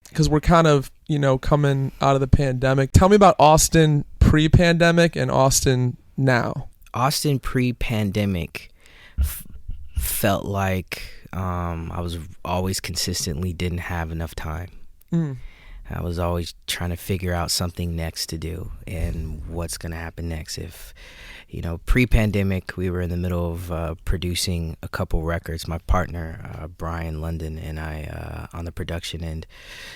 because we're kind of, coming out of the pandemic. Tell me about Austin pre-pandemic and Austin now. Austin pre-pandemic felt like I was always consistently didn't have enough time. I was always trying to figure out something next to do and what's going to happen next. If, pre-pandemic, we were in the middle of producing a couple records, my partner, Brian London, and I on the production end.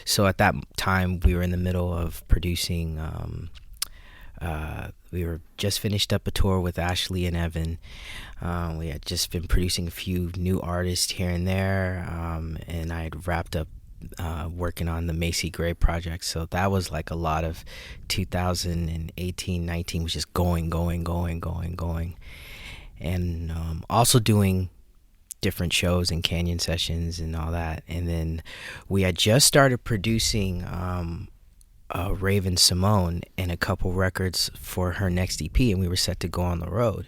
So at that time, we were in the middle of producing, we were just finished up a tour with Ashley and Evan. We had just been producing a few new artists here and there, and I had wrapped up working on the Macy Gray project. So that was like a lot of 2018, 19 was just going. And also doing different shows and Canyon sessions and all that. And then we had just started producing Raven Simone and a couple records for her next EP, and we were set to go on the road.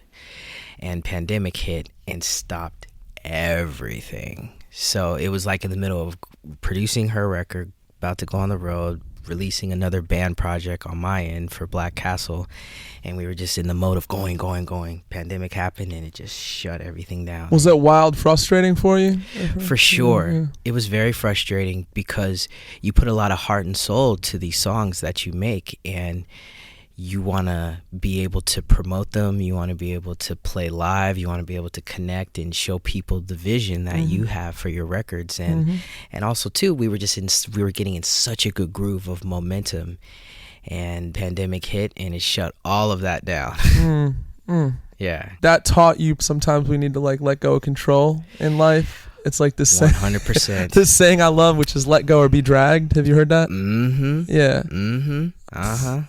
And pandemic hit and stopped everything. So it was like in the middle of producing her record, about to go on the road, releasing another band project on my end for Black Castle, and we were just in the mode of going. Pandemic happened and it just shut everything down. Was that wild frustrating for you? For sure. Yeah. It was very frustrating because you put a lot of heart and soul to these songs that you make, and you want to be able to promote them, you want to be able to play live, you want to be able to connect and show people the vision that you have for your records. And and also too, we were getting in such a good groove of momentum, and pandemic hit and it shut all of that down. Yeah. That taught you sometimes we need to let go of control in life. It's like this 100%. This saying I love, which is let go or be dragged. Have you heard that? Yeah.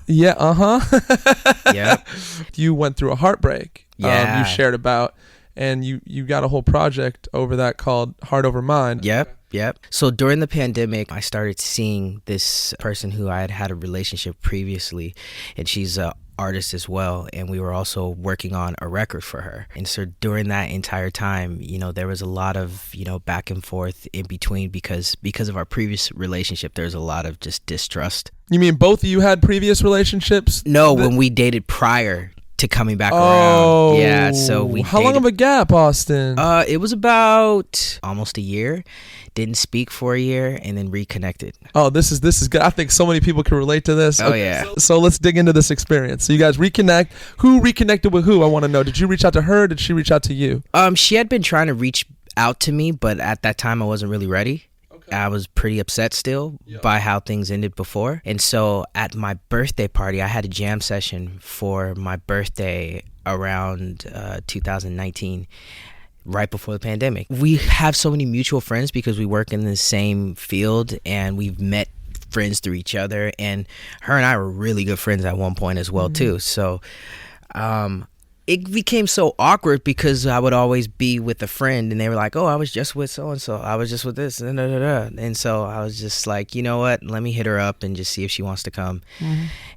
Yeah. Yep. You went through a heartbreak. Yeah. You shared about, and you got a whole project over that called Heart Over Mind. Yep. So during the pandemic, I started seeing this person who I had had a relationship previously, and she's a artist as well, and we were also working on a record for her. And so during that entire time, there was a lot of back and forth in between because of our previous relationship. There's a lot of just distrust. You mean both of you had previous relationships? No, when we dated prior to coming back around. Yeah, so we How long of a gap, Austin? It was about almost a year. Didn't speak for a year and then reconnected. Oh, this is good. I think so many people can relate to this. Oh, yeah. So let's dig into this experience. So you guys reconnect. Who reconnected with who? I want to know. Did you reach out to her? Did she reach out to you? She had been trying to reach out to me, but at that time I wasn't really ready. I was pretty upset still by how things ended before. And so at my birthday party, I had a jam session for my birthday around 2019, right before the pandemic. We have so many mutual friends because we work in the same field, and we've met friends through each other. And her and I were really good friends at one point as well, too. So it became so awkward because I would always be with a friend and they were like, oh, I was just with so-and-so. I was just with this. And so I was just like, you know what? Let me hit her up and just see if she wants to come.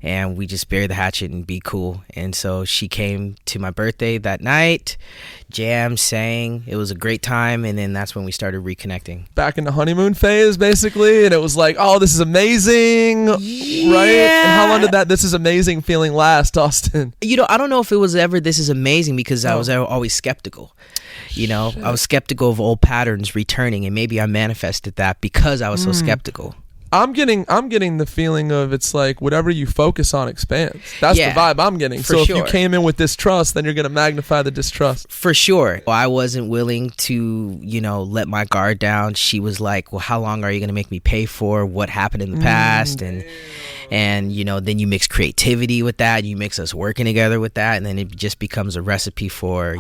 And we just bury the hatchet and be cool. And so she came to my birthday that night, jam, sang. It was a great time. And then that's when we started reconnecting. Back in the honeymoon phase, basically. And it was like, oh, this is amazing. Yeah. Right? And how long did that this is amazing feeling last, Austin? I don't know if it was ever this is amazing because I was always skeptical. I was skeptical of old patterns returning, and maybe I manifested that because I was so skeptical. I'm getting the feeling of it's like whatever you focus on expands. That's the vibe I'm getting. So if you came in with distrust, then you're going to magnify the distrust. For sure. I wasn't willing to, let my guard down. She was like, well, how long are you going to make me pay for what happened in the past? And then you mix creativity with that. You mix us working together with that. And then it just becomes a recipe for,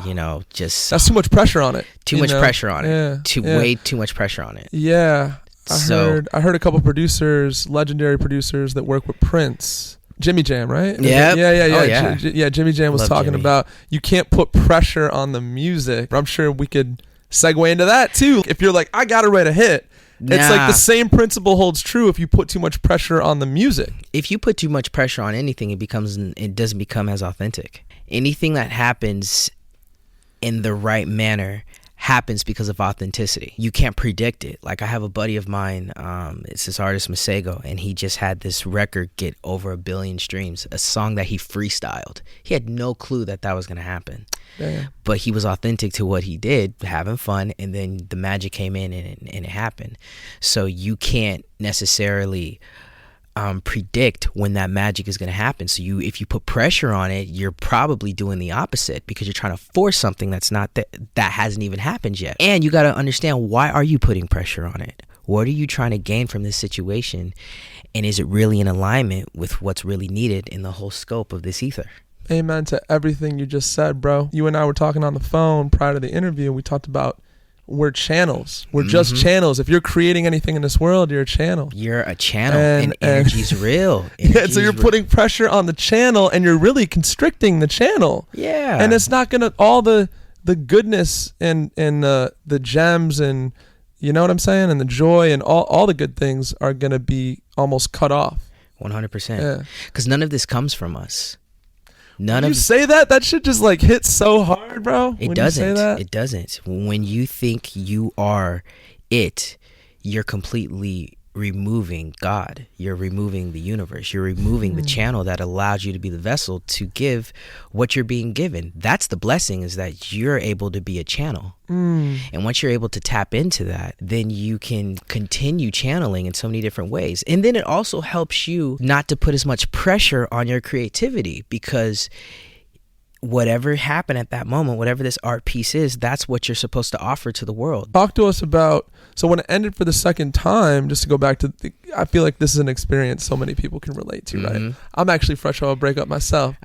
just... That's too much pressure on it. Too much pressure on it. Yeah. Way too much pressure on it. Yeah. I heard a couple producers, legendary producers that work with Prince. Jimmy Jam, right? Yeah. Yeah, Jimmy Jam was talking about you can't put pressure on the music. I'm sure we could segue into that too. If you're like, I gotta write a hit. It's like the same principle holds true if you put too much pressure on the music. If you put too much pressure on anything, it doesn't become as authentic. Anything that happens in the right manner happens because of authenticity. You can't predict it. Like I have a buddy of mine, it's this artist Masego, and he just had this record get over 1 billion streams, a song that he freestyled. He had no clue that was going to happen. Yeah. But he was authentic to what he did, having fun, and then the magic came in and it happened. So you can't necessarily predict when that magic is going to happen. So if you put pressure on it, you're probably doing the opposite, because you're trying to force something that's not that hasn't even happened yet. And you got to understand, why are you putting pressure on it? What are you trying to gain from this situation? And is it really in alignment with what's really needed in the whole scope of this ether? Amen to everything you just said, bro. You and I were talking on the phone prior to the interview. We talked about we're channels. We're just channels. If you're creating anything in this world, you're a channel. You're a channel, and energy's real. Yeah, so you're putting pressure on the channel, and you're really constricting the channel. Yeah. And it's not going to, all the goodness and the gems and, you know what I'm saying, and the joy and all the good things are going to be almost cut off. 100%. Yeah. Because none of this comes from us. Say that shit just like hits so hard, bro. It doesn't. It doesn't. When you think you are it, you're completely removing God. You're removing the universe. You're removing the channel that allows you to be the vessel to give what you're being given. That's the blessing, is that you're able to be a channel. And once you're able to tap into that, then you can continue channeling in so many different ways. And then it also helps you not to put as much pressure on your creativity, because whatever happened at that moment, whatever this art piece is, that's what you're supposed to offer to the world. Talk to us about, so when it ended for the second time, just to go back to, I feel like this is an experience so many people can relate to, right? I'm actually fresh off a breakup myself.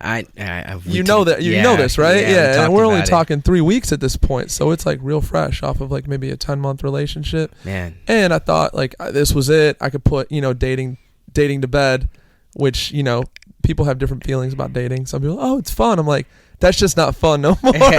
You know this, right? Yeah, and we're only talking 3 weeks at this point, so it's like real fresh off of like maybe a 10-month relationship. Man. And I thought like this was it. I could put, dating to bed, which, people have different feelings about dating. Some people, oh, it's fun. I'm like, that's just not fun no more. It's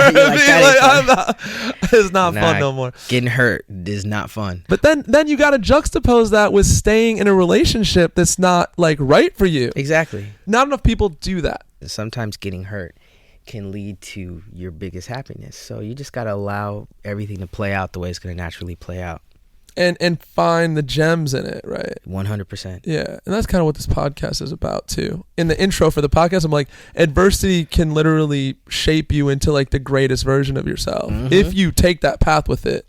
not fun no more. Getting hurt is not fun. But then you got to juxtapose that with staying in a relationship that's not like right for you. Exactly. Not enough people do that. Sometimes getting hurt can lead to your biggest happiness. So you just got to allow everything to play out the way it's going to naturally play out. And find the gems in it, right? 100%. Yeah, and that's kind of what this podcast is about too. In the intro for the podcast, I'm like, adversity can literally shape you into like the greatest version of yourself if you take that path with it.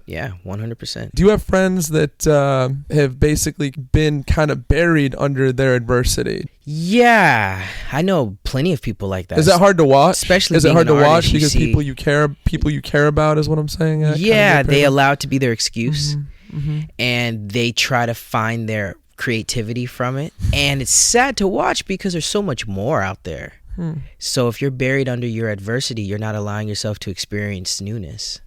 Yeah, 100%. Do you have friends that have basically been kind of buried under their adversity? Yeah, I know plenty of people like that. Is that hard to watch? Especially is it hard to watch because see, people you care about is what I'm saying? Yeah, they allow it to be their excuse, and they try to find their creativity from it, and it's sad to watch because there's so much more out there. So if you're buried under your adversity, you're not allowing yourself to experience newness,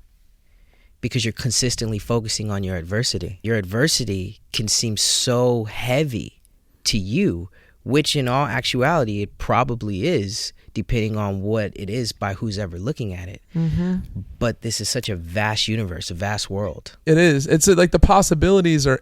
because you're consistently focusing on your adversity. Your adversity can seem so heavy to you, which in all actuality it probably is, depending on what it is by who's ever looking at it. But this is such a vast universe, a vast world. It is. It's like the possibilities are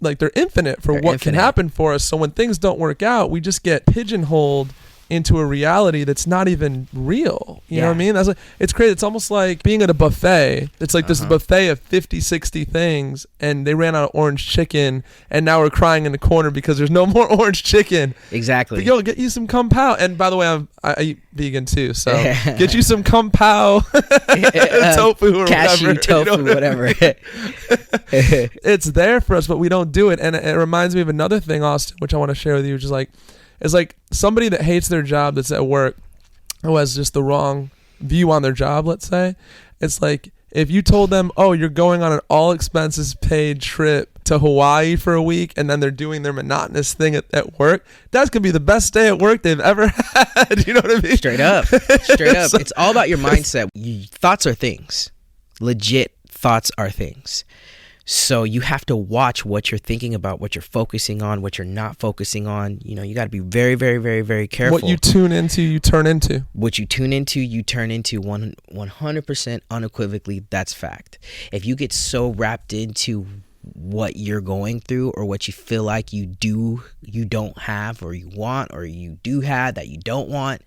they're infinite for what can happen for us. So when things don't work out, we just get pigeonholed into a reality that's not even real. You know what I mean? That's like, it's crazy. It's almost like being at a buffet. It's like this buffet of 50, 60 things, and they ran out of orange chicken, and now we're crying in the corner because there's no more orange chicken. Exactly. But yo, get you some Kung Pao. And by the way, I eat vegan too, so get you some Kung Pao tofu or cashew whatever. Tofu, whatever. It's there for us, but we don't do it. And it reminds me of another thing, Austin, which I want to share with you, which is like, it's like somebody that hates their job that's at work, who has just the wrong view on their job, let's say. It's like if you told them, oh, you're going on an all expenses paid trip to Hawaii for a week, and then they're doing their monotonous thing at work, that's going to be the best day at work they've ever had. You know what I mean? Straight up. It's all about your mindset. Thoughts are things. Legit thoughts are things. So you have to watch what you're thinking about, what you're focusing on, what you're not focusing on. You got to be very, very, very, very careful. What you tune into, you turn into. What you tune into, you turn into 100% unequivocally. That's fact. If you get so wrapped into what you're going through or what you feel like you don't have or you want or you do have that you don't want,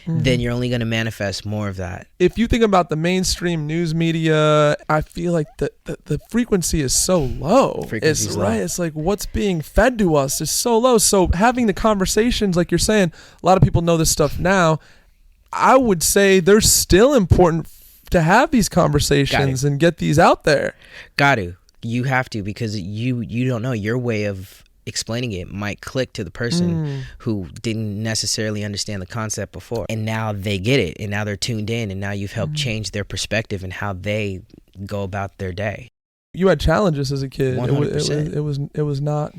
then you're only going to manifest more of that. If you think about the mainstream news media, I feel like the frequency is so low. It's low. Right. It's like what's being fed to us is so low. So having the conversations, like you're saying, a lot of people know this stuff now. I would say they're still important to have these conversations and get these out there. Got to. You have to, because you don't know, your way of explaining it might click to the person who didn't necessarily understand the concept before, and now they get it, and now they're tuned in, and now you've helped change their perspective and how they go about their day. You had challenges as a kid. 100%. It was not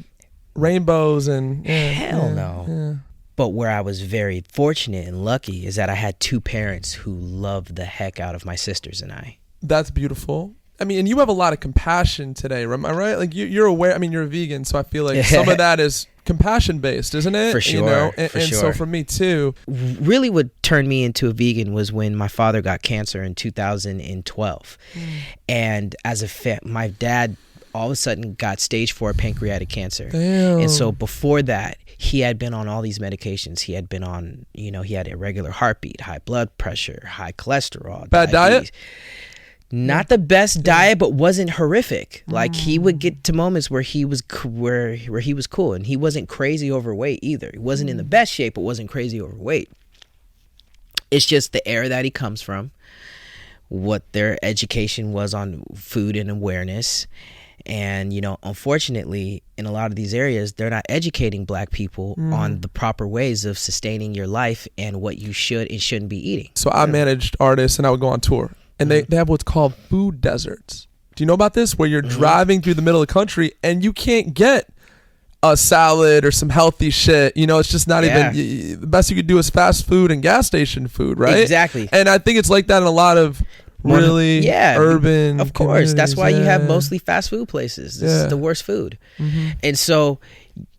rainbows and hell no. But where I was very fortunate and lucky is that I had two parents who loved the heck out of my sisters and I. That's beautiful. I mean, and you have a lot of compassion today, am I right? Like you're aware. I mean, you're a vegan, so I feel like some of that is compassion based, isn't it? For sure. You know? And sure. So for me too. Really, what turned me into a vegan was when my father got cancer in 2012, and as my dad all of a sudden got stage 4 pancreatic cancer. Damn. And so before that, he had been on all these medications. He had been on, he had irregular heartbeat, high blood pressure, high cholesterol. Bad diet? Not the best diet, but wasn't horrific. Like he would get to moments where he was where he was cool, and he wasn't crazy overweight either. He wasn't in the best shape, but wasn't crazy overweight. It's just the era that he comes from, what their education was on food and awareness. And, unfortunately, in a lot of these areas, they're not educating Black people on the proper ways of sustaining your life and what you should and shouldn't be eating. So I managed artists, and I would go on tour. And they have what's called food deserts. Do you know about this? Where you're driving through the middle of the country and you can't get a salad or some healthy shit. It's just not even, the best you could do is fast food and gas station food, right? Exactly. And I think it's like that in a lot of really urban Of course. That's why you have mostly fast food places. This is the worst food. And so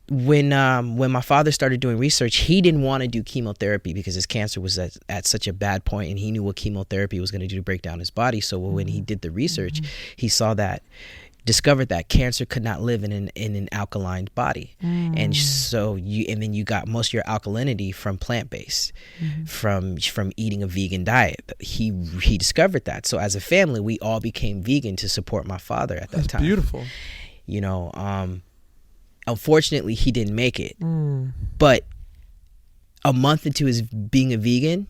when my father started doing research, he didn't want to do chemotherapy because his cancer was at such a bad point, and he knew what chemotherapy was going to do to break down his body. So when he did the research, he discovered that cancer could not live in an alkaline body. And so then you got most of your alkalinity from plant-based, from eating a vegan diet. He discovered that. So as a family, we all became vegan to support my father at that time. Beautiful. Unfortunately, he didn't make it. But a month into his being a vegan,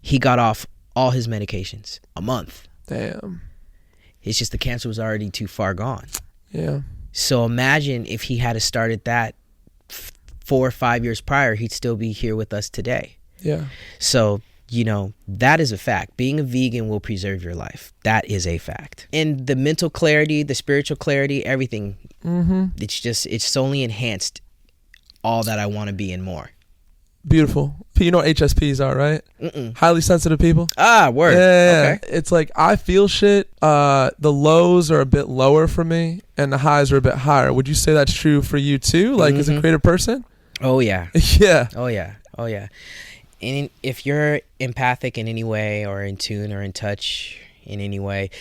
he got off all his medications. A month. Damn. It's just the cancer was already too far gone. Yeah. So imagine if he had started that 4 or 5 years prior, he'd still be here with us today. Yeah. So, that is a fact. Being a vegan will preserve your life. That is a fact. And the mental clarity, the spiritual clarity, everything, it's only enhanced all that I want to be and more. Beautiful. You know what HSPs are, right? Highly sensitive people. Word. Yeah. Okay. It's like I feel shit. The lows are a bit lower for me and the highs are a bit higher. Would you say that's true for you too? Like as a creative person? Oh, yeah. Yeah. Oh, yeah. Oh, yeah. And if you're empathic in any way or in tune or in touch in any way,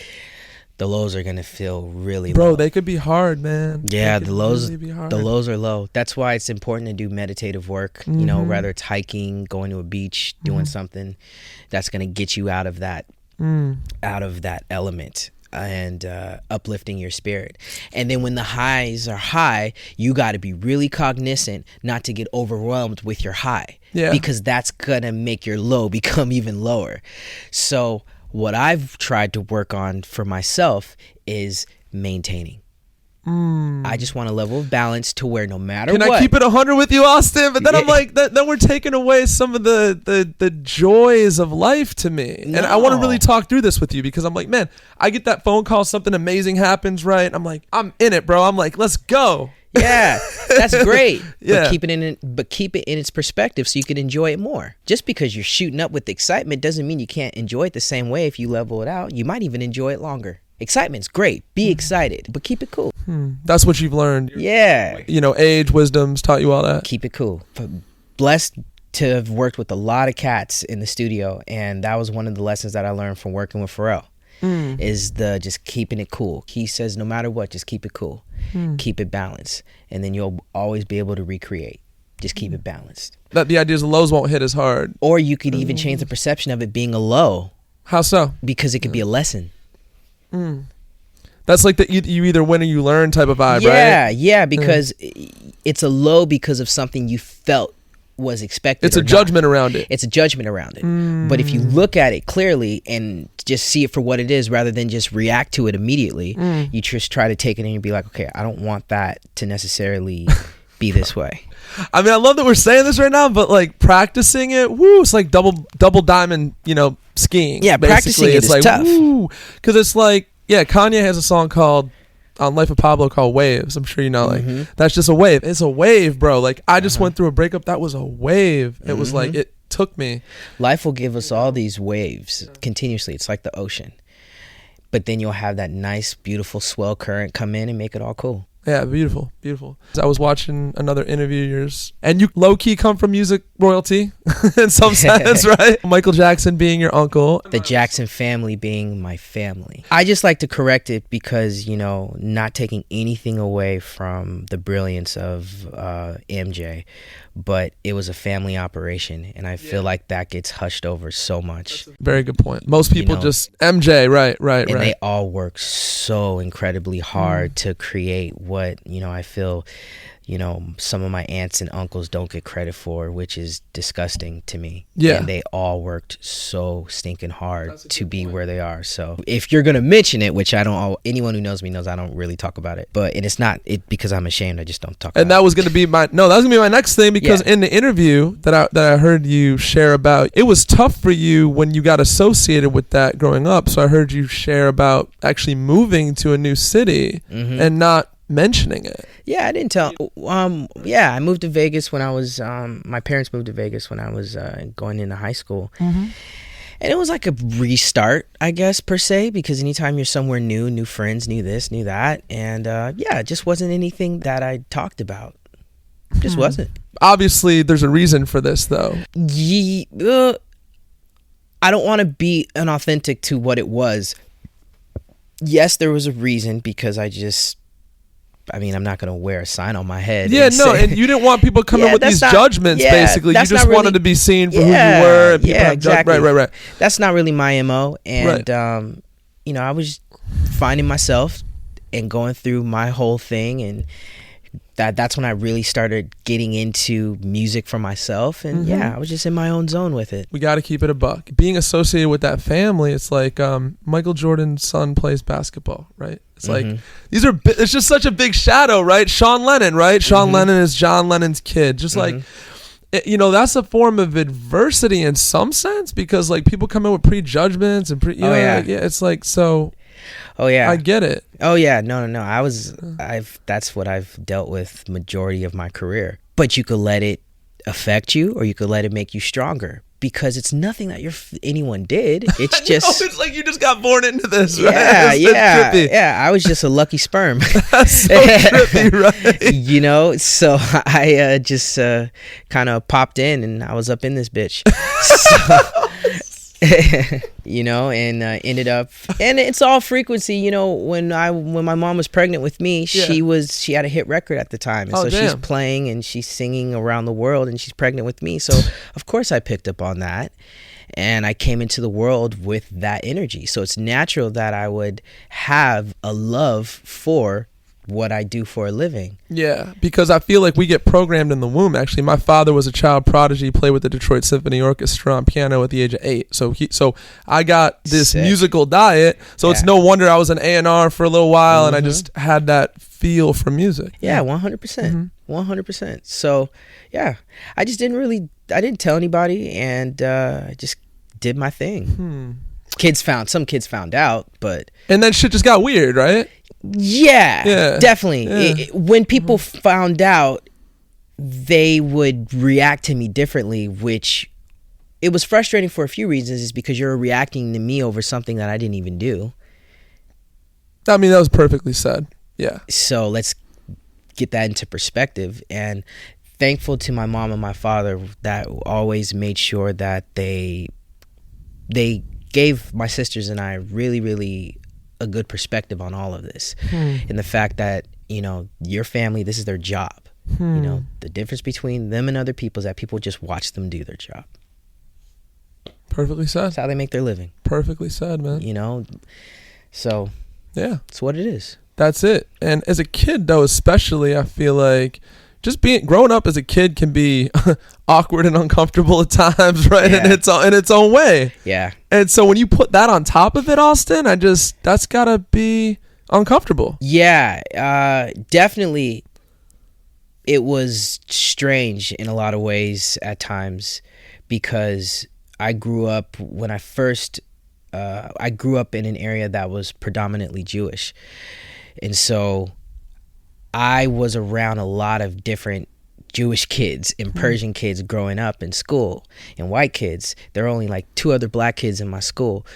the lows are going to feel really low. Bro, they could be hard, man. Yeah, the lows are low. That's why it's important to do meditative work, whether it's hiking, going to a beach, doing something that's going to get you out of that element and uplifting your spirit. And then when the highs are high, you got to be really cognizant not to get overwhelmed with your high. Yeah. Because that's going to make your low become even lower. So what I've tried to work on for myself is maintaining. I just want a level of balance to where no matter what. Can I keep it 100 with you, Austin? But then I'm like, then we're taking away some of the joys of life to me. No. And I want to really talk through this with you because I'm like, man, I get that phone call, something amazing happens, right? I'm like, I'm in it, bro. I'm like, let's go. Yeah, that's great. Yeah. But keep it in its perspective so you can enjoy it more. Just because you're shooting up with excitement doesn't mean you can't enjoy it the same way if you level it out. You might even enjoy it longer. Excitement's great. Be excited, but keep it cool. That's what you've learned. Yeah. Age, wisdom's taught you all that. Keep it cool. Blessed to have worked with a lot of cats in the studio, and that was one of the lessons that I learned from working with Pharrell. Is just keeping it cool. He says no matter what, just keep it cool. Keep it balanced, and then you'll always be able to recreate. Just keep it balanced. That the idea is the lows won't hit as hard. Or you could even change the perception of it being a low. How so? Because it could be a lesson. That's like the you either win or you learn type of vibe, right? Yeah, because it's a low because of something you felt was expected. It's a judgment around it. It's a judgment around it. But if you look at it clearly and just see it for what it is rather than just react to it immediately, you just try to take it and you be like, okay, I don't want that to necessarily be this way. I mean, I love that we're saying this right now, but like practicing it, it's like double diamond, skiing. Yeah, basically. practicing it is like, tough. Because it's like, Kanye has a song called on Life of Pablo called Waves. I'm sure you know, like that's just a wave. It's a wave, bro. Like I just went through a breakup. That was a wave. It was like, it took me. Life will give us all these waves continuously. It's like the ocean. But then you'll have that nice, beautiful swell current come in and make it all cool. Yeah, beautiful. I was watching another interview of yours, and you low-key come from music royalty in some sense, right? Michael Jackson being your uncle. The Jackson family being my family. I just like to correct it because, not taking anything away from the brilliance of MJ, but it was a family operation, and I feel like that gets hushed over so much. Very good point. Most people just MJ, right. And they all work so incredibly hard to create what, I feel, some of my aunts and uncles don't get credit for, which is disgusting to me. Yeah. And they all worked so stinking hard to be where they are. So if you're going to mention it, which I don't, anyone who knows me knows I don't really talk about it, and it's not because I'm ashamed. I just don't talk about it. And that was going to be my next thing, because in the interview that I heard you share about, it was tough for you when you got associated with that growing up. So I heard you share about actually moving to a new city and not mentioning it. Yeah, I didn't tell. I moved to Vegas when I was, my parents moved to Vegas when I was going into high school. And it was like a restart, I guess, per se, because anytime you're somewhere new friends, new this, new that. And it just wasn't anything that I talked about. Just wasn't. Obviously, there's a reason for this, though. I don't want to be inauthentic to what it was. Yes, there was a reason, because I'm not going to wear a sign on my head. And you didn't want people coming with these judgments, basically. You just wanted to be seen for who you were. And people exactly. Right. That's not really my MO. And, I was finding myself and going through my whole thing. And that's when I really started getting into music for myself. And I was just in my own zone with it. We got to keep it a buck. Being associated with that family, it's like Michael Jordan's son plays basketball, right? It's like, it's just such a big shadow, right? Sean Lennon, right? Sean Lennon is John Lennon's kid. Just like, that's a form of adversity in some sense, because like people come in with prejudgments and it's like, so. Oh yeah, I get it. Oh yeah, no. That's what I've dealt with majority of my career. But you could let it affect you, or you could let it make you stronger, because it's nothing that anyone did. It's just it's like you just got born into this, right? That's trippy. Yeah. I was just a lucky sperm. That's so trippy, right? So I just kind of popped in, and I was up in this bitch. And ended up, and it's all frequency. When my mom was pregnant with me, she had a hit record at the time, and she's playing and she's singing around the world, and she's pregnant with me. So of course I picked up on that, and I came into the world with that energy. So it's natural that I would have a love for what I do for a living. Yeah, because I feel like we get programmed in the womb. Actually, my father was a child prodigy, played with the Detroit Symphony Orchestra on piano at the age of 8. So I got this musical diet. So it's no wonder I was an A&R for a little while, and I just had that feel for music. Yeah, 100%. 100%. So, I just I didn't tell anybody, and I just did my thing. Some kids found out, but... And then shit just got weird, right? Yeah, definitely. When people found out, they would react to me differently, which it was frustrating for a few reasons. Is because you're reacting to me over something that I didn't even do. I mean, that was perfectly said. Yeah. So let's get that into perspective. And thankful to my mom and my father that always made sure that they gave my sisters and I really, really a good perspective on all of this. And the fact that, your family, this is their job. You know, the difference between them and other people is that people just watch them do their job. Perfectly said. That's how they make their living. Perfectly said, man. You know, so yeah, it's what it is. That's it. And as a kid, though, especially, I feel like just growing up as a kid can be awkward and uncomfortable at times, right? Yeah. In its own way. Yeah. And so when you put that on top of it, Austin, that's gotta be uncomfortable. Yeah, definitely. It was strange in a lot of ways at times, because I grew up I grew up in an area that was predominantly Jewish. And so I was around a lot of different Jewish kids and Persian kids growing up in school, and white kids. There were only like 2 other black kids in my school.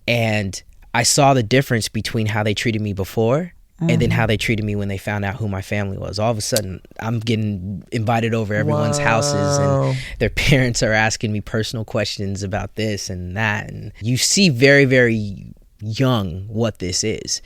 And I saw the difference between how they treated me before and then how they treated me when they found out who my family was. All of a sudden, I'm getting invited over everyone's houses, and their parents are asking me personal questions about this and that. And you see very, very young what this is.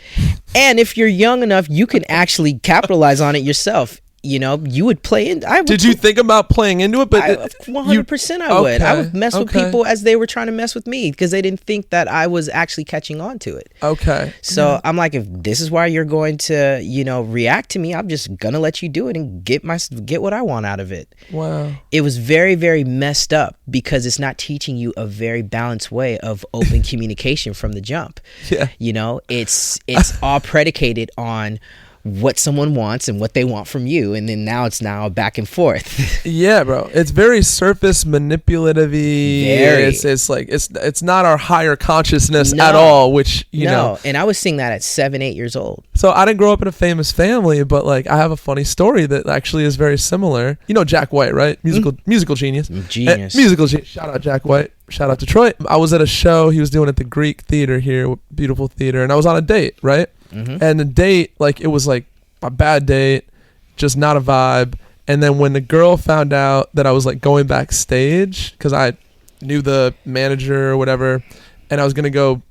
And if you're young enough, you can actually capitalize on it yourself. You know, you would play in. Did you think about playing into it? But 100% I would. I would mess with people as they were trying to mess with me, because they didn't think that I was actually catching on to it. Okay. So I'm like, if this is why you're going to, you know, react to me, I'm just gonna let you do it and get what I want out of it. Wow. It was very, very messed up, because it's not teaching you a very balanced way of open communication from the jump. Yeah. You know, it's all predicated on what someone wants and what they want from you, and then it's now back and forth. Yeah, bro, it's very surface manipulative-y. It's like it's not our higher consciousness at all, which you know. And I was seeing that at 7-8 years old. So I didn't grow up in a famous family, but like I have a funny story that actually is very similar. You know Jack White, right? Musical genius. Musical genius. Shout out Jack White. Shout out Detroit. I was at a show he was doing at the Greek Theater here, beautiful theater, and I was on a date, right? And the date, like, it was like a bad date, just not a vibe. And then when the girl found out that I was like going backstage, because I knew the manager or whatever, and I was gonna go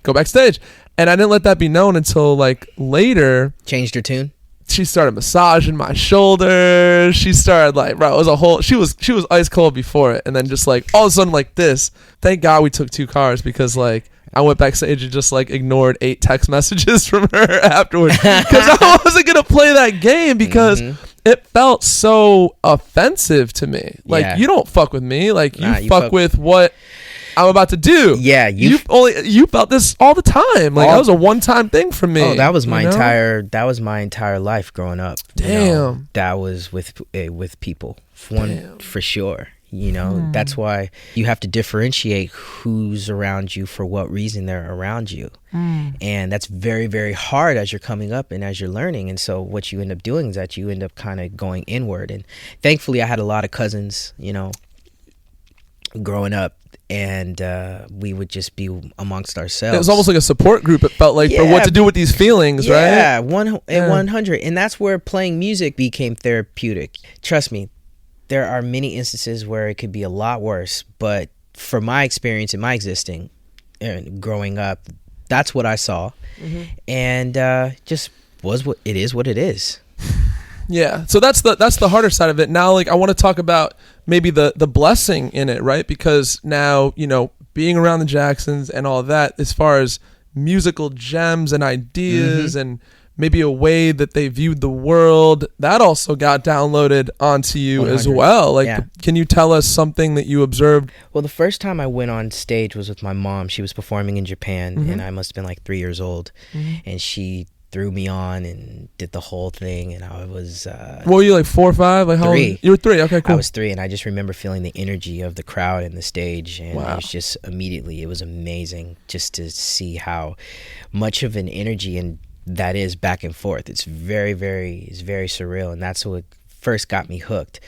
backstage, and I didn't let that be known until like later. Changed her tune. She started massaging my shoulders. She started like, bro, it was a whole. She was ice cold before it, and then just like all of a sudden like this. Thank God we took 2 cars, because like I went backstage and just like ignored 8 text messages from her afterwards, because I wasn't gonna play that game, because it felt so offensive to me. Like you don't fuck with me. Like you fuck with what I'm about to do. Yeah, you felt this all the time. Like that was a one-time thing for me. Oh, that was my entire life growing up. Damn, you know, that was with people. For sure. You know, that's why you have to differentiate who's around you for what reason they're around you. And that's very, very hard as you're coming up and as you're learning. And so what you end up doing is that you end up kind of going inward. And thankfully I had a lot of cousins, you know, growing up, and we would just be amongst ourselves. It was almost like a support group, it felt like, for what to do with these feelings, right? Yeah, 100. And that's where playing music became therapeutic. Trust me, there are many instances where it could be a lot worse, but from my experience in my existing and growing up, that's what I saw. And just was what it is. Yeah, so that's the harder side of it. Now, like, I want to talk about maybe the blessing in it, right? Because now, you know, being around the Jacksons and all that, as far as musical gems and ideas and maybe a way that they viewed the world, that also got downloaded onto you 100. As well. Like, can you tell us something that you observed? Well, the first time I went on stage was with my mom. She was performing in Japan, and I must have been like 3 years old, and she threw me on and did the whole thing, and I was what were you, like 4 or 5? Like 3. You were 3. Okay, cool. I was 3, and I just remember feeling the energy of the crowd and the stage, and it was just immediately, it was amazing just to see how much of an energy and that is back and forth. It's very, very surreal, and that's what first got me hooked.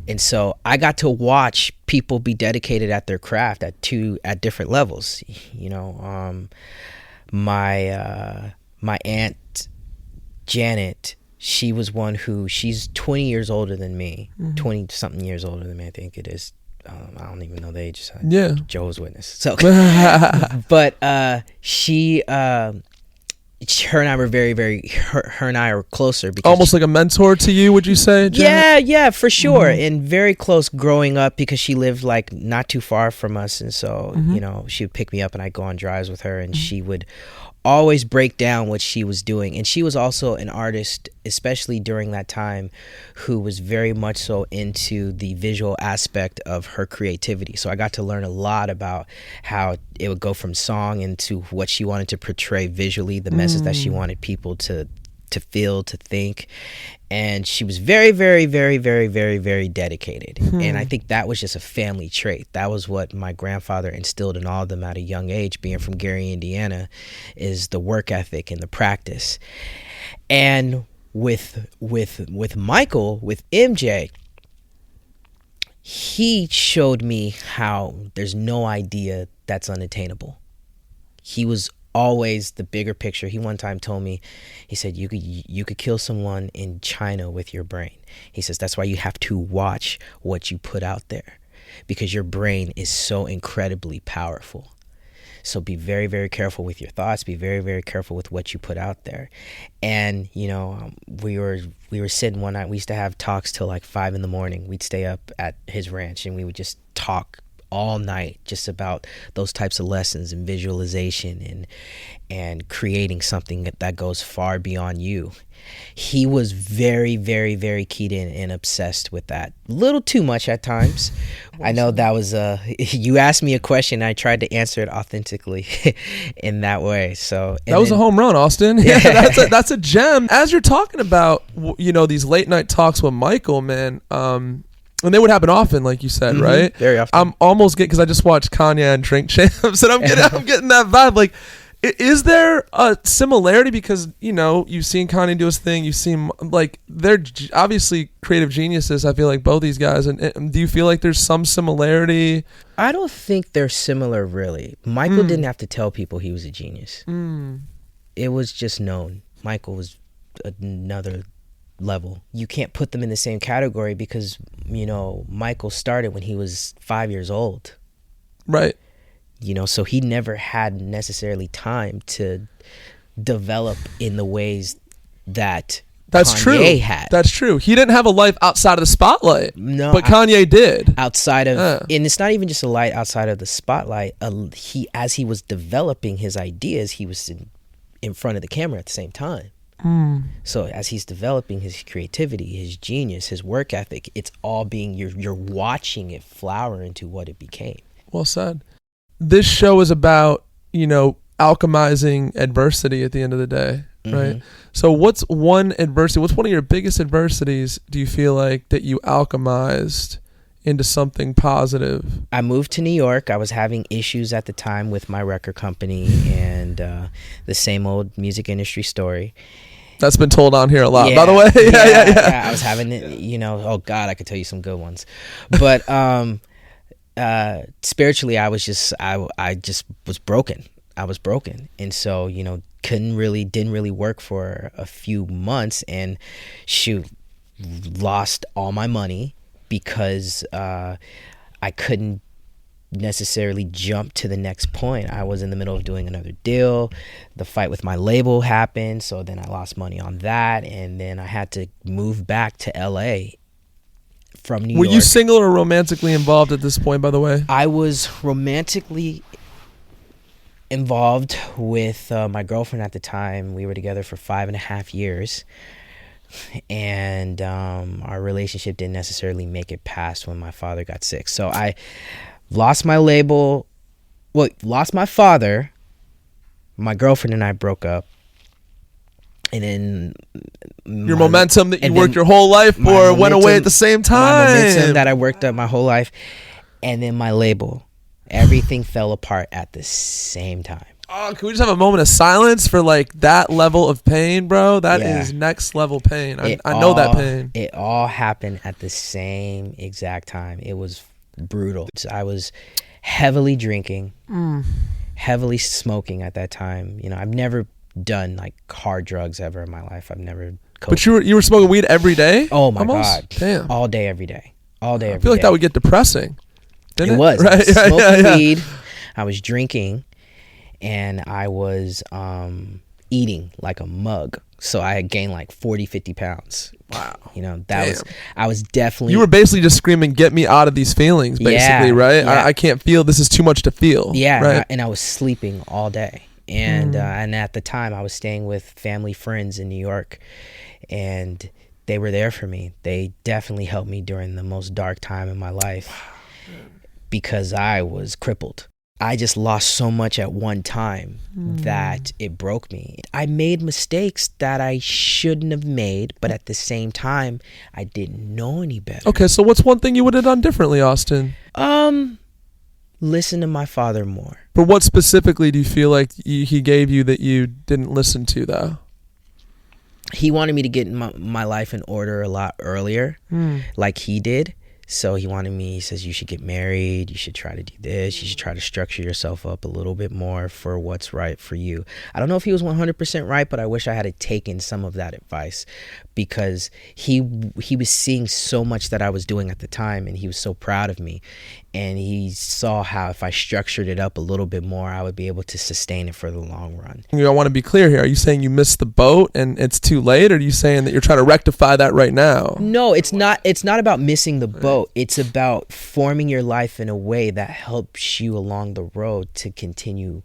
And so I got to watch people be dedicated at their craft at different levels. You know, my aunt Janet, she was one who, she's 20 years older than me, 20 something years older than me, I think it is. I don't even know the age. Jehovah's Witness. So, but she her and I were her and I are closer. Because almost like a mentor to you, would you say, Janet? Yeah, for sure. And very close growing up because she lived like not too far from us. And so, you know, she would pick me up and I'd go on drives with her, and she would always break down what she was doing. And she was also an artist, especially during that time, who was very much so into the visual aspect of her creativity. So I got to learn a lot about how it would go from song into what she wanted to portray visually, the message that she wanted people to feel, to think. And she was very, very, very, very, very, very dedicated. And I think that was just a family trait. That was what my grandfather instilled in all of them at a young age, being from Gary, Indiana, is the work ethic and the practice. And with Michael, with MJ, he showed me how there's no idea that's unattainable. He was always the bigger picture. He one time told me, he said, you could kill someone in China with your brain. He says, that's why you have to watch what you put out there, because your brain is so incredibly powerful. So be very, very careful with your thoughts. Be very, very careful with what you put out there. And, you know, we were sitting one night. We used to have talks till like 5 a.m. We'd stay up at his ranch and we would just talk all night just about those types of lessons and visualization and creating something that goes far beyond you. He was very, very, very keyed in and obsessed with that. A little too much at times. I know that was you asked me a question, I tried to answer it authentically in that way. So that was a home run, Austin. Yeah, that's a gem. As you're talking about, you know, these late night talks with Michael, man, and they would happen often, like you said, right? Very often. I'm almost because I just watched Kanye and Drink Champs, and I'm getting that vibe. Like, is there a similarity? Because, you know, you've seen Kanye do his thing. You've seen, like, they're obviously creative geniuses. I feel like both these guys. And do you feel like there's some similarity? I don't think they're similar, really. Michael didn't have to tell people he was a genius. It was just known. Michael was another level. You can't put them in the same category because, you know, Michael started when he was 5 years old. Right. You know, so he never had necessarily time to develop in the ways that Kanye had. That's true. He didn't have a life outside of the spotlight. No, but Kanye did. Outside of, and it's not even just a light outside of the spotlight. As he was developing his ideas, he was in front of the camera at the same time. So as he's developing his creativity, his genius, his work ethic, it's all being, you're watching it flower into what it became. Well said. This show is about, you know, alchemizing adversity at the end of the day, right? So what's one of your biggest adversities do you feel like that you alchemized into something positive? I moved to New York. I was having issues at the time with my record company and the same old music industry story. That's been told on here a lot, by the way. Yeah. I was having it, you know, oh God, I could tell you some good ones. But spiritually, I just was broken. I was broken. And so, you know, didn't really work for a few months, and lost all my money because I couldn't necessarily jump to the next point. I was in the middle of doing another deal. The fight with my label happened, so then I lost money on that, and then I had to move back to LA from New York. Were you single or romantically involved at this point, by the way? I was romantically involved with my girlfriend at the time. We were together for 5.5 years, and our relationship didn't necessarily make it past when my father got sick. So I lost my label, lost my father, my girlfriend and I broke up, and then your momentum that you worked your whole life for went away at the same time. My momentum that I worked up my whole life, and then my label, everything fell apart at the same time. Oh, can we just have a moment of silence for like that level of pain, bro? That is next level pain. I know that pain. It all happened at the same exact time. It was brutal. I was heavily drinking, heavily smoking at that time. You know, I've never done like hard drugs ever in my life. I've never But you were smoking weed every day? Oh my God. Damn. All day, every day. All day, every day. I feel like that would get depressing. Didn't it? Was. Right? I was smoking weed. I was drinking, and I was eating like a mug. So I had gained like 40, 50 pounds. Wow. You know, I was definitely. You were basically just screaming, get me out of these feelings, basically, right? Yeah. I can't feel, this is too much to feel. Yeah, right? and I was sleeping all day. And at the time I was staying with family friends in New York, and they were there for me. They definitely helped me during the most dark time in my life because I was crippled. I just lost so much at one time that it broke me. I made mistakes that I shouldn't have made, but at the same time, I didn't know any better. Okay, so what's one thing you would have done differently, Austin? Listen to my father more. But what specifically do you feel like he gave you that you didn't listen to, though? He wanted me to get my life in order a lot earlier, like he did. So he says, you should get married, you should try to do this, you should try to structure yourself up a little bit more for what's right for you. I don't know if he was 100% right, but I wish I had taken some of that advice, because he was seeing so much that I was doing at the time, and he was so proud of me. And he saw how if I structured it up a little bit more, I would be able to sustain it for the long run. I want to be clear here. Are you saying you missed the boat and it's too late? Or are you saying that you're trying to rectify that right now? No, it's not about missing the boat. It's about forming your life in a way that helps you along the road to continue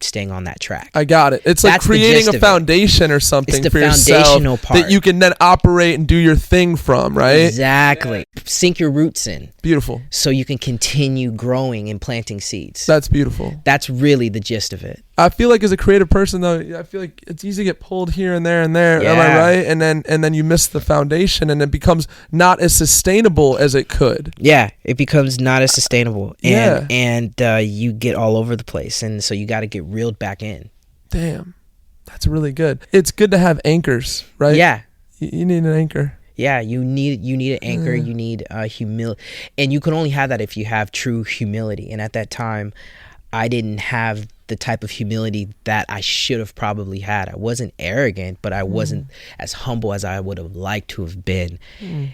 staying on that track. I got it. It's like creating a foundation or something for yourself that you can then operate and do your thing from, right? Exactly. Sink your roots in. Beautiful. So you can continue growing and planting seeds. That's beautiful. That's really the gist of it. I feel like as a creative person, though, I feel like it's easy to get pulled here and there and there. Yeah. Am I right? And then you miss the foundation, and it becomes not as sustainable as it could. Yeah, it becomes not as sustainable, and you get all over the place, and so you got to get reeled back in. Damn, that's really good. It's good to have anchors, right? Yeah, you need an anchor. Yeah, you need an anchor. You need humility, and you can only have that if you have true humility. And at that time, I didn't have the type of humility that I should have probably had. I wasn't arrogant, but I wasn't as humble as I would have liked to have been. And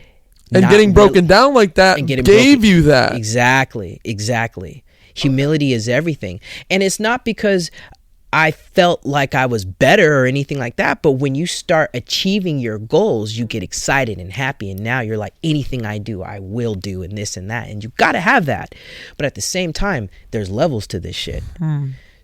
getting broken down like that gave you that. Exactly. Humility is everything. And it's not because I felt like I was better or anything like that, but when you start achieving your goals, you get excited and happy, and now you're like, anything I do, I will do, and this and that, and you got to have that. But at the same time, there's levels to this shit.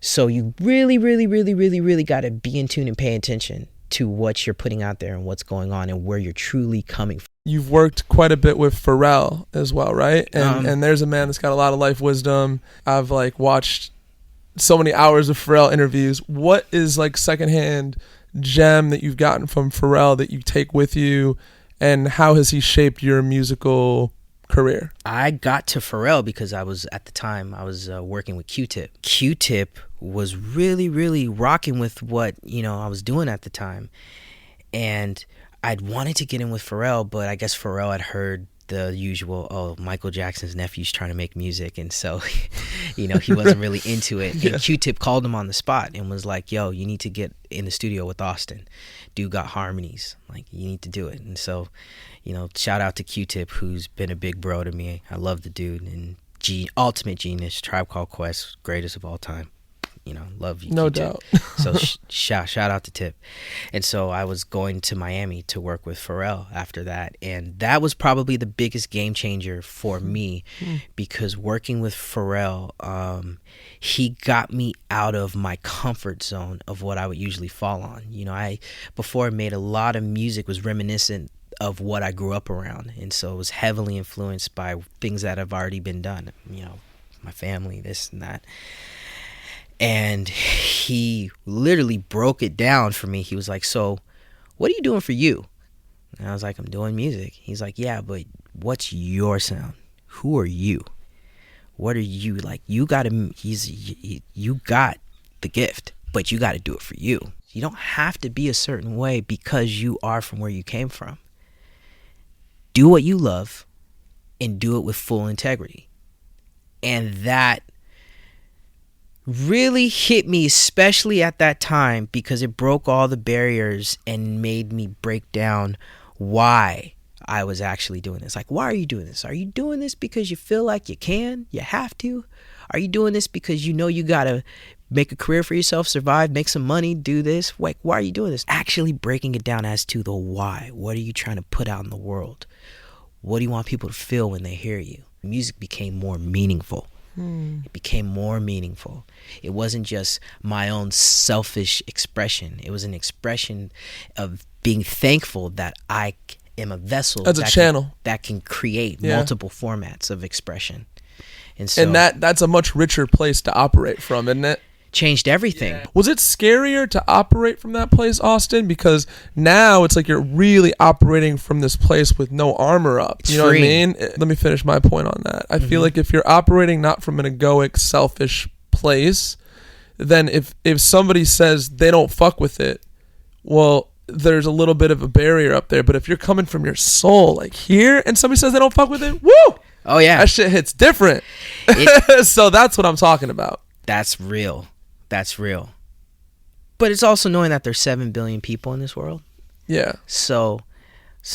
So you really, really, really, really, really got to be in tune and pay attention to what you're putting out there and what's going on and where you're truly coming from. You've worked quite a bit with Pharrell as well, right? And there's a man that's got a lot of life wisdom. I've watched so many hours of Pharrell interviews. What is secondhand gem that you've gotten from Pharrell that you take with you, and how has he shaped your musical career? I got to Pharrell because I was working with Q-Tip. Q-Tip was really, really rocking with what I was doing at the time, and I'd wanted to get in with Pharrell, but I guess Pharrell had heard the usual, Michael Jackson's nephew's trying to make music, and so he wasn't really into it. Yeah. And Q-Tip called him on the spot and was like, yo, you need to get in the studio with Austin. Dude got harmonies, you need to do it. And so shout out to Q-Tip, who's been a big bro to me. I love the dude, and ultimate genius, Tribe Called Quest, greatest of all time. Love you, no Q-Tip. doubt. So shout out to Tip. And so I was going to Miami to work with Pharrell after that, and that was probably the biggest game changer for me, because working with Pharrell, he got me out of my comfort zone of what I would usually fall on. I before made a lot of music was reminiscent of what I grew up around, and so it was heavily influenced by things that have already been done, my family, this and that. And he literally broke it down for me. He was like, so what are you doing for you? And I was like, I'm doing music. He's like, yeah, but what's your sound? Who are you? What are you like? You got the gift, but you got to do it for you. You don't have to be a certain way because you are from where you came from. Do what you love and do it with full integrity. And that really hit me, especially at that time, because it broke all the barriers and made me break down why I was actually doing this. Why are you doing this? Are you doing this because you feel like you can? You have to? Are you doing this because you know you gotta make a career for yourself, survive, make some money, do this? Like, why are you doing this? Actually breaking it down as to the why. What are you trying to put out in the world? What do you want people to feel when they hear you? Music became more meaningful. It became more meaningful. It wasn't just my own selfish expression. It was an expression of being thankful that I am a vessel as a channel that can create multiple formats of expression. And so that's a much richer place to operate from, isn't it? Changed everything. Was it scarier to operate from that place, Austin? Because now it's like you're really operating from this place with no armor up. You know what I mean? Let me finish my point on that. I feel like if you're operating not from an egoic, selfish place, then if somebody says they don't fuck with it, well, there's a little bit of a barrier up there. But if you're coming from your soul, like here, and somebody says they don't fuck with it, woo! Oh, yeah. That shit hits different. So that's what I'm talking about. That's real. That's real. But it's also knowing that there's 7 billion people in this world. Yeah. So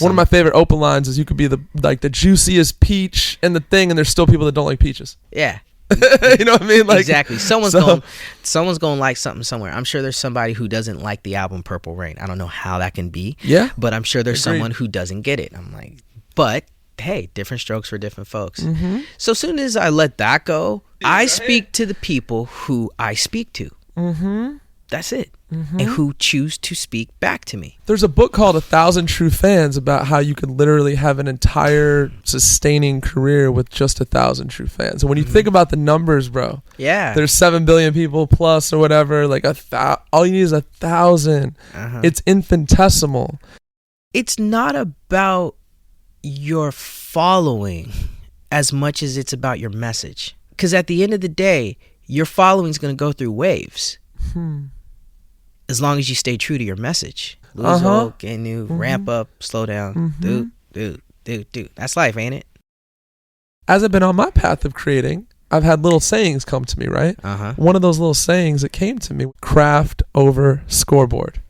one of my favorite open lines is you could be the juiciest peach and the thing, and there's still people that don't like peaches. Yeah. You know what I mean? Like, exactly. Someone's going to like something somewhere. I'm sure there's somebody who doesn't like the album Purple Rain. I don't know how that can be. Yeah. But I'm sure there's someone who doesn't get it. I'm like, but hey, different strokes for different folks. So soon as I let that go, I speak to the people who I speak to. That's it. And who choose to speak back to me. There's a book called 1,000 True Fans about how you could literally have an entire sustaining career with just 1,000 true fans. And when you think about the numbers, bro, there's 7 billion people plus or whatever. Like all you need is 1,000. It's infinitesimal. It's not about your following as much as it's about your message. Because at the end of the day, your following is going to go through waves. As long as you stay true to your message. Lose hope, gain new, ramp up, slow down, do. That's life, ain't it? As I've been on my path of creating, I've had little sayings come to me, right? One of those little sayings that came to me, craft over scoreboard.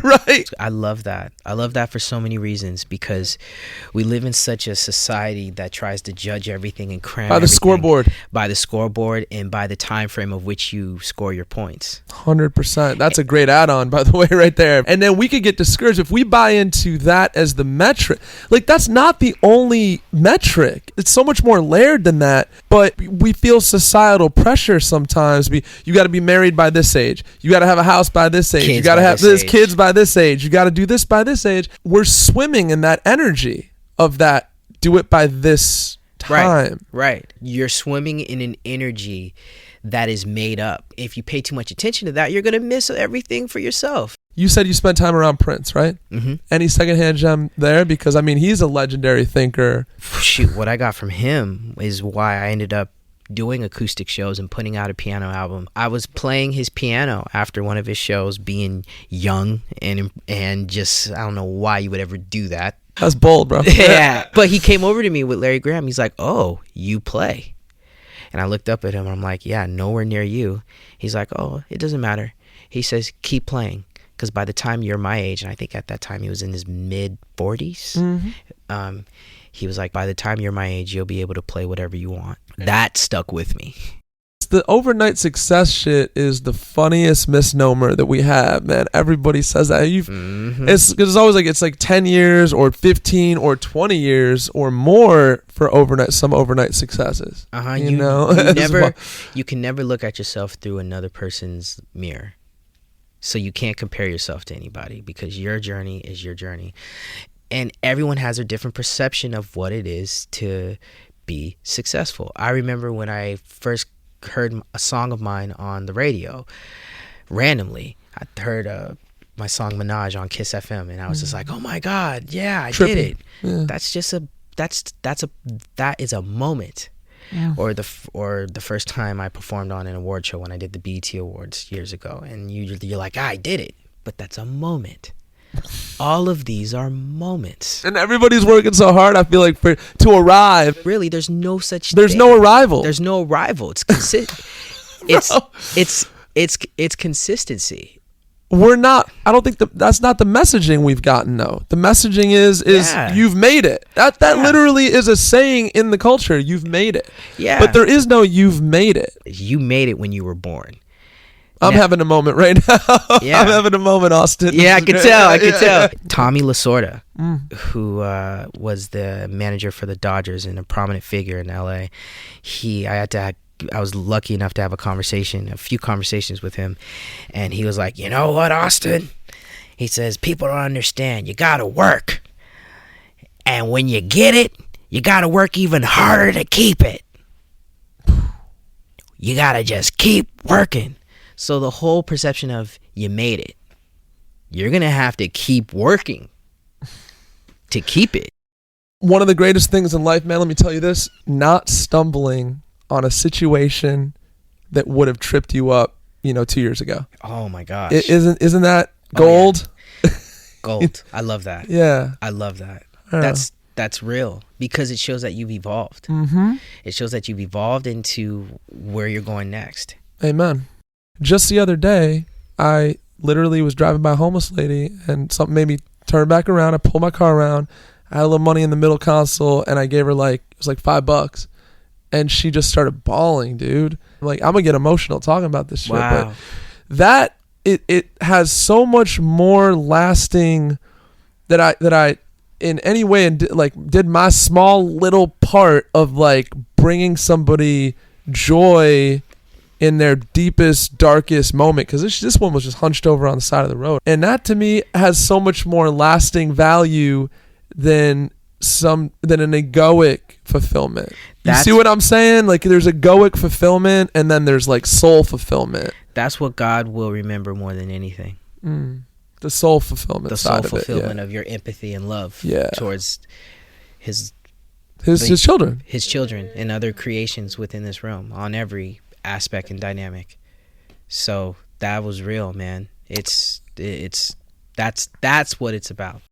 Right. I love that. I love that for so many reasons, because we live in such a society that tries to judge everything and cram by the scoreboard, and by the time frame of which you score your points. 100%. That's a great add-on, by the way, right there. And then we could get discouraged if we buy into that as the metric. Like, that's not the only metric. It's so much more layered than that. But we feel societal pressure sometimes. You got to be married by this age. You got to have a house by this age. You got to have this kids by this age. You got to do this by this age. We're swimming in that energy of that. Do it by this time. Right. You're swimming in an energy that is made up. If you pay too much attention to that, you're going to miss everything for yourself. You said you spent time around Prince, right? Any secondhand gem there? Because, I mean, he's a legendary thinker. Shoot, what I got from him is why I ended up doing acoustic shows and putting out a piano album. I was playing his piano after one of his shows, being young and just, I don't know why you would ever do that. That's bold, bro. Yeah. But he came over to me with Larry Graham. He's like, "Oh, you play?" And I looked up at him and I'm like, "Yeah, nowhere near you." He's like, "Oh, it doesn't matter." He says, "Keep playing, because by the time you're my age," and I think at that time he was in his mid 40s, he was like, "By the time you're my age, you'll be able to play whatever you want." That stuck with me. The overnight success shit is the funniest misnomer that we have, man. Everybody says that. It's always like, it's like 10 years or 15 or 20 years or more for some overnight successes. You know? You can never look at yourself through another person's mirror. So you can't compare yourself to anybody, because your journey is your journey. And everyone has a different perception of what it is to be successful. I remember when I first heard a song of mine on the radio, randomly, I heard my song Minaj on Kiss FM, and I was just like, "Oh my God, yeah, I did it." Yeah. That is a moment. Yeah. Or the first time I performed on an award show when I did the BET Awards years ago, and you're like, "I did it," but that's a moment. All of these are moments, and everybody's working so hard. I feel like to arrive. Really, there's no such. There's no arrival. There's no arrival. It's it's consistency. I don't think that's not the messaging we've gotten though. The messaging is you've made it. That literally is a saying in the culture. You've made it. Yeah. But there is no you've made it. You made it when you were born. I'm having a moment right now. Yeah. I'm having a moment, Austin. Yeah, I could tell. Tommy Lasorda, who was the manager for the Dodgers and a prominent figure in LA. I was lucky enough to have a few conversations with him, and he was like, you know what, Austin? He says, people don't understand. You gotta work. And when you get it, you gotta work even harder to keep it. You gotta just keep working. So the whole perception of you made it, you're gonna have to keep working to keep it. One of the greatest things in life, man, let me tell you this, not stumbling on a situation that would have tripped you up, 2 years ago. Oh my gosh. Isn't that gold? Oh, yeah. Gold. I love that. Yeah. I love that. That's real because it shows that you've evolved. Mm-hmm. It shows that you've evolved into where you're going next. Amen. Just the other day, I literally was driving by a homeless lady and something made me turn back around. I pulled my car around. I had a little money in the middle console and I gave her it was like $5. And she just started bawling, dude. I'm like, I'm going to get emotional talking about this shit. Wow. But it has so much more lasting that I in any way did my small little part of bringing somebody joy in their deepest, darkest moment, because this one was just hunched over on the side of the road, and that to me has so much more lasting value than an egoic fulfillment. You see what I'm saying? There's egoic fulfillment, and then there's soul fulfillment. That's what God will remember more than anything. The soul fulfillment. The soul fulfillment of your empathy and love towards his children. His children and other creations within this realm on every aspect and dynamic. So that was real, man. That's what it's about.